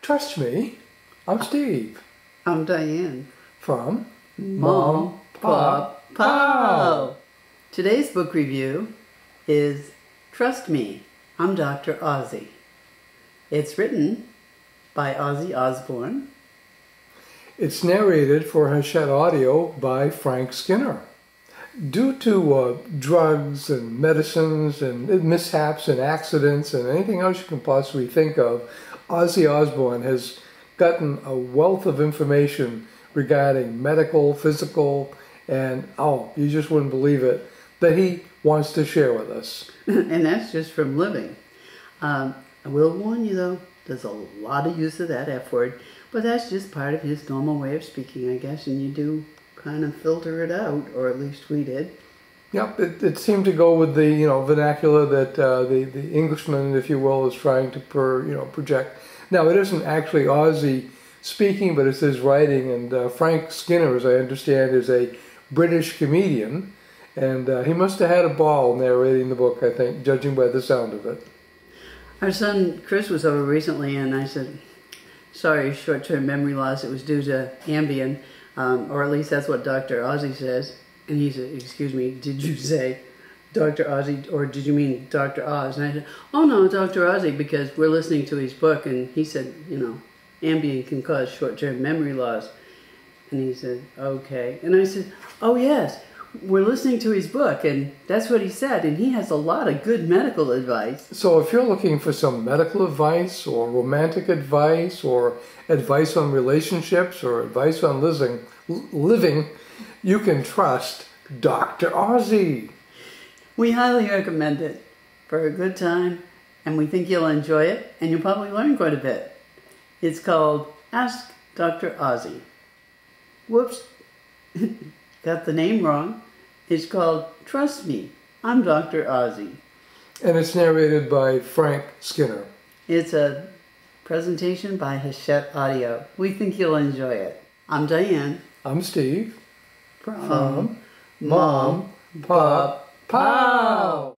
Trust me, I'm Steve. I'm Diane. From Mom, Pop, Pow! Today's book review is Trust Me, I'm Dr. Ozzy. It's written by Ozzy Osbourne. It's narrated for Hachette Audio by Frank Skinner. Due to drugs and medicines and mishaps and accidents and anything else you can possibly think of, Ozzy Osbourne has gotten a wealth of information regarding medical, physical, and you just wouldn't believe it, that he wants to share with us. And that's just from living. I will warn you though, there's a lot of use of that F word, but that's just part of his normal way of speaking, I guess, and you do kind of filter it out, or at least we did. Yep, it seemed to go with the vernacular that the Englishman, if you will, is trying to project. Now, it isn't actually Ozzy speaking, but it's his writing, and Frank Skinner, as I understand, is a British comedian, and he must have had a ball narrating the book, I think, judging by the sound of it. Our son Chris was over recently, and I said, sorry, short-term memory loss, it was due to Ambien, or at least that's what Dr. Ozzy says. And he said, excuse me, did you say Dr. Ozzy, or did you mean Dr. Oz? And I said, oh no, Dr. Ozzy, because we're listening to his book, and he said, Ambien can cause short-term memory loss. And he said, okay. And I said, oh yes, we're listening to his book, and that's what he said, and he has a lot of good medical advice. So if you're looking for some medical advice, or romantic advice, or advice on relationships, or advice on living, you can trust Dr. Ozzy. We highly recommend it for a good time, and we think you'll enjoy it, and you'll probably learn quite a bit. It's called Ask Dr. Ozzy. Whoops, got the name wrong. It's called Trust Me, I'm Dr. Ozzy. And it's narrated by Frank Skinner. It's a presentation by Hachette Audio. We think you'll enjoy it. I'm Diane. I'm Steve. From Mom, Pop, Pow!